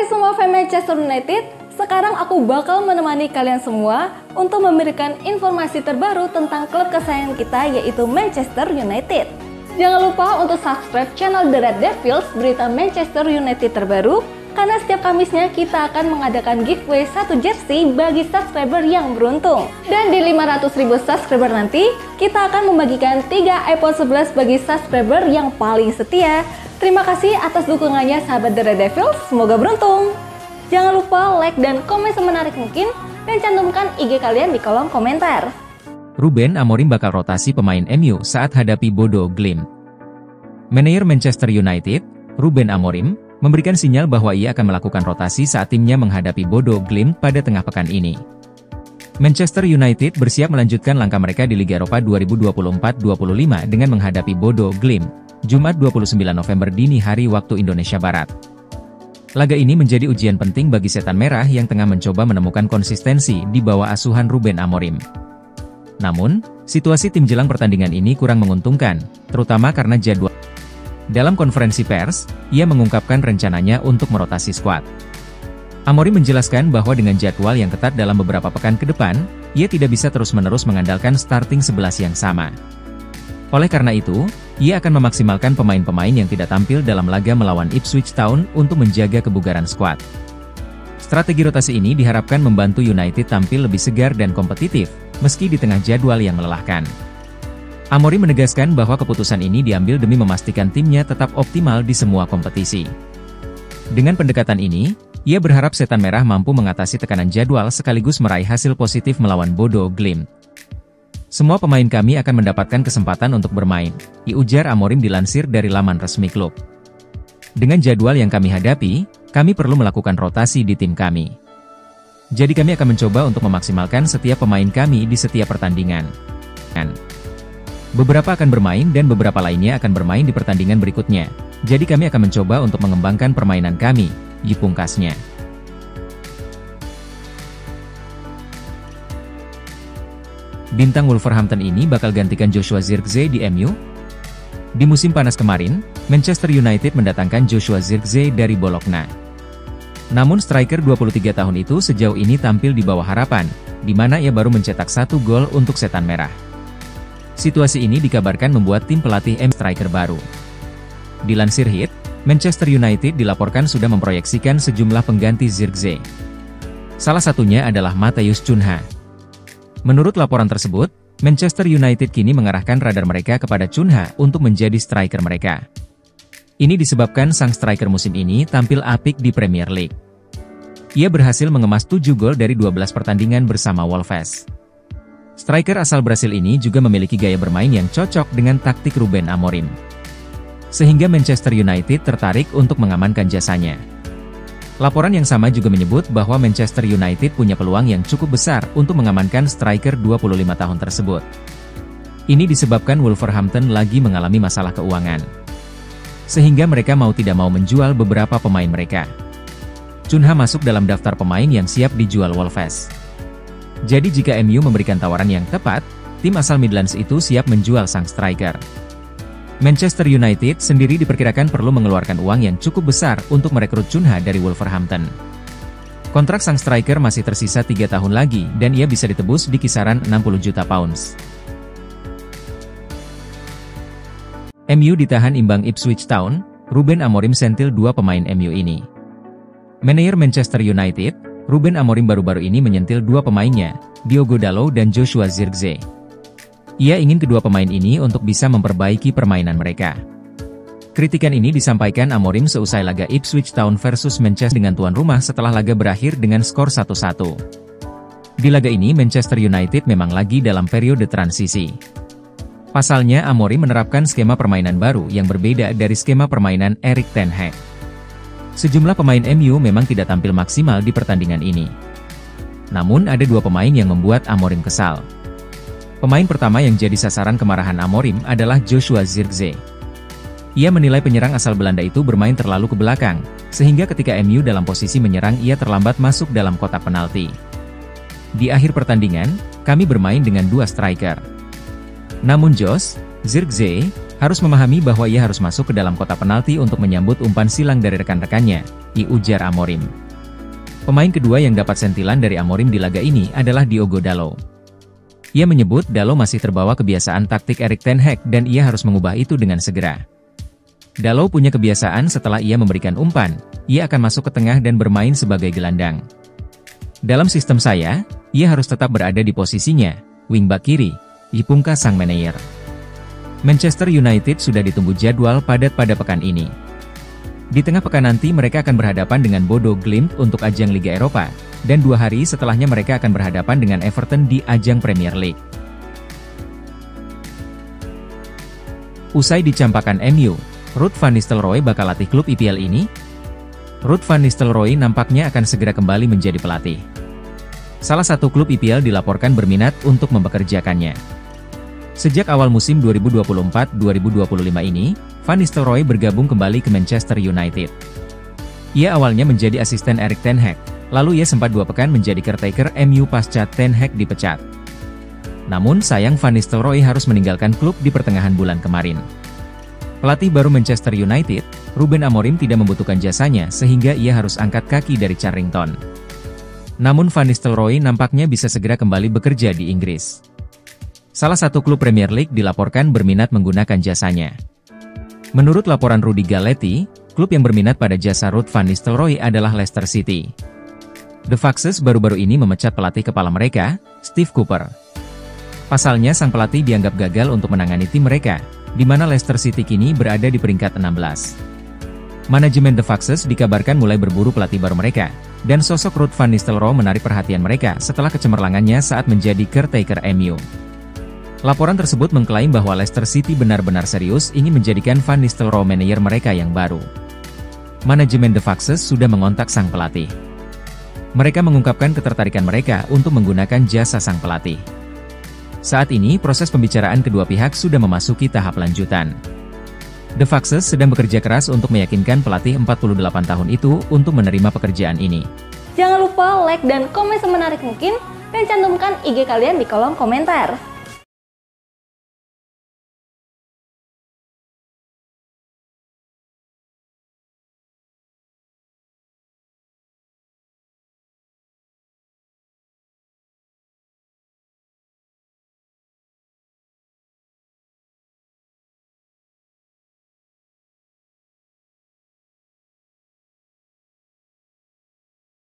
Hai semua fans Manchester United, sekarang aku bakal menemani kalian semua untuk memberikan informasi terbaru tentang klub kesayangan kita yaitu Manchester United. Jangan lupa untuk subscribe channel The Red Devils berita Manchester United terbaru, karena setiap Kamisnya kita akan mengadakan giveaway 1 jersey bagi subscriber yang beruntung. Dan di 500.000 subscriber nanti, kita akan membagikan 3 iPhone 11 bagi subscriber yang paling setia. Terima kasih atas dukungannya sahabat The Red Devils, semoga beruntung. Jangan lupa like dan komen semenarik mungkin, dan cantumkan IG kalian di kolom komentar. Ruben Amorim bakal rotasi pemain MU saat hadapi Bodo Glimt. Manajer Manchester United, Ruben Amorim, memberikan sinyal bahwa ia akan melakukan rotasi saat timnya menghadapi Bodo Glimt pada tengah pekan ini. Manchester United bersiap melanjutkan langkah mereka di Liga Eropa 2024-25 dengan menghadapi Bodo Glimt, Jumat 29 November dini hari waktu Indonesia Barat. Laga ini menjadi ujian penting bagi Setan Merah yang tengah mencoba menemukan konsistensi di bawah asuhan Ruben Amorim. Namun, situasi tim jelang pertandingan ini kurang menguntungkan, terutama karena jadwal. Dalam konferensi pers, ia mengungkapkan rencananya untuk merotasi skuad. Amorim menjelaskan bahwa dengan jadwal yang ketat dalam beberapa pekan ke depan, ia tidak bisa terus-menerus mengandalkan starting 11 yang sama. Oleh karena itu, ia akan memaksimalkan pemain-pemain yang tidak tampil dalam laga melawan Ipswich Town untuk menjaga kebugaran skuad. Strategi rotasi ini diharapkan membantu United tampil lebih segar dan kompetitif, meski di tengah jadwal yang melelahkan. Amorim menegaskan bahwa keputusan ini diambil demi memastikan timnya tetap optimal di semua kompetisi. Dengan pendekatan ini, ia berharap Setan Merah mampu mengatasi tekanan jadwal sekaligus meraih hasil positif melawan Bodo Glimt. Semua pemain kami akan mendapatkan kesempatan untuk bermain, ujar Amorim dilansir dari laman resmi klub. Dengan jadwal yang kami hadapi, kami perlu melakukan rotasi di tim kami. Jadi kami akan mencoba untuk memaksimalkan setiap pemain kami di setiap pertandingan. Beberapa akan bermain dan beberapa lainnya akan bermain di pertandingan berikutnya. Jadi kami akan mencoba untuk mengembangkan permainan kami, pungkasnya. Bintang Wolverhampton ini bakal gantikan Joshua Zirkzee di MU? Di musim panas kemarin, Manchester United mendatangkan Joshua Zirkzee dari Bologna. Namun striker 23 tahun itu sejauh ini tampil di bawah harapan, di mana ia baru mencetak 1 gol untuk Setan Merah. Situasi ini dikabarkan membuat tim pelatih striker baru. Dilansir Hit, Manchester United dilaporkan sudah memproyeksikan sejumlah pengganti Zirkzee. Salah satunya adalah Matheus Cunha. Menurut laporan tersebut, Manchester United kini mengarahkan radar mereka kepada Cunha untuk menjadi striker mereka. Ini disebabkan sang striker musim ini tampil apik di Premier League. Ia berhasil mengemas 7 gol dari 12 pertandingan bersama Wolves. Striker asal Brasil ini juga memiliki gaya bermain yang cocok dengan taktik Ruben Amorim. Sehingga Manchester United tertarik untuk mengamankan jasanya. Laporan yang sama juga menyebut bahwa Manchester United punya peluang yang cukup besar untuk mengamankan striker 25 tahun tersebut. Ini disebabkan Wolverhampton lagi mengalami masalah keuangan. Sehingga mereka mau tidak mau menjual beberapa pemain mereka. Cunha masuk dalam daftar pemain yang siap dijual Wolves. Jadi jika MU memberikan tawaran yang tepat, tim asal Midlands itu siap menjual sang striker. Manchester United sendiri diperkirakan perlu mengeluarkan uang yang cukup besar untuk merekrut Cunha dari Wolverhampton. Kontrak sang striker masih tersisa 3 tahun lagi dan ia bisa ditebus di kisaran 60 juta pounds. MU ditahan imbang Ipswich Town, Ruben Amorim sentil 2 pemain MU ini. Manajer Manchester United, Ruben Amorim baru-baru ini menyentil 2 pemainnya, Diogo Dalot dan Joshua Zirkzee. Ia ingin kedua pemain ini untuk bisa memperbaiki permainan mereka. Kritikan ini disampaikan Amorim seusai laga Ipswich Town versus Manchester dengan tuan rumah setelah laga berakhir dengan skor 1-1. Di laga ini Manchester United memang lagi dalam periode transisi. Pasalnya Amorim menerapkan skema permainan baru yang berbeda dari skema permainan Erik ten Hag. Sejumlah pemain MU memang tidak tampil maksimal di pertandingan ini. Namun ada 2 pemain yang membuat Amorim kesal. Pemain pertama yang jadi sasaran kemarahan Amorim adalah Joshua Zirkzee. Ia menilai penyerang asal Belanda itu bermain terlalu ke belakang, sehingga ketika MU dalam posisi menyerang ia terlambat masuk dalam kotak penalti. Di akhir pertandingan, kami bermain dengan 2 striker. Namun Zirkzee Harus memahami bahwa ia harus masuk ke dalam kotak penalti untuk menyambut umpan silang dari rekan-rekannya, ujar Amorim. Pemain kedua yang dapat sentilan dari Amorim di laga ini adalah Diogo Dalot. Ia menyebut Dalot masih terbawa kebiasaan taktik Erik ten Hag dan ia harus mengubah itu dengan segera. Dalot punya kebiasaan setelah ia memberikan umpan, ia akan masuk ke tengah dan bermain sebagai gelandang. Dalam sistem saya, ia harus tetap berada di posisinya, wingback kiri, pungkas sang manajer. Manchester United sudah ditunggu jadwal padat pada pekan ini. Di tengah pekan nanti mereka akan berhadapan dengan Bodo Glimt untuk ajang Liga Eropa, dan 2 hari setelahnya mereka akan berhadapan dengan Everton di ajang Premier League. Usai dicampakkan MU, Ruud van Nistelrooy bakal latih klub IPL ini? Ruud van Nistelrooy nampaknya akan segera kembali menjadi pelatih. Salah satu klub IPL dilaporkan berminat untuk mempekerjakannya. Sejak awal musim 2024-2025 ini, Van Nistelrooy bergabung kembali ke Manchester United. Ia awalnya menjadi asisten Erik ten Hag, lalu ia sempat 2 pekan menjadi caretaker MU pasca ten Hag dipecat. Namun sayang Van Nistelrooy harus meninggalkan klub di pertengahan bulan kemarin. Pelatih baru Manchester United, Ruben Amorim tidak membutuhkan jasanya sehingga ia harus angkat kaki dari Charlton. Namun Van Nistelrooy nampaknya bisa segera kembali bekerja di Inggris. Salah satu klub Premier League dilaporkan berminat menggunakan jasanya. Menurut laporan Rudy Galletti, klub yang berminat pada jasa Ruud van Nistelrooy adalah Leicester City. The Foxes baru-baru ini memecat pelatih kepala mereka, Steve Cooper. Pasalnya sang pelatih dianggap gagal untuk menangani tim mereka, di mana Leicester City kini berada di peringkat 16. Manajemen The Foxes dikabarkan mulai berburu pelatih baru mereka, dan sosok Ruud van Nistelrooy menarik perhatian mereka setelah kecemerlangannya saat menjadi caretaker MU. Laporan tersebut mengklaim bahwa Leicester City benar-benar serius ingin menjadikan Van Nistelrooy manajer mereka yang baru. Manajemen The Foxes sudah mengontak sang pelatih. Mereka mengungkapkan ketertarikan mereka untuk menggunakan jasa sang pelatih. Saat ini proses pembicaraan kedua pihak sudah memasuki tahap lanjutan. The Foxes sedang bekerja keras untuk meyakinkan pelatih 48 tahun itu untuk menerima pekerjaan ini. Jangan lupa like dan komen semenarik mungkin, dan cantumkan IG kalian di kolom komentar.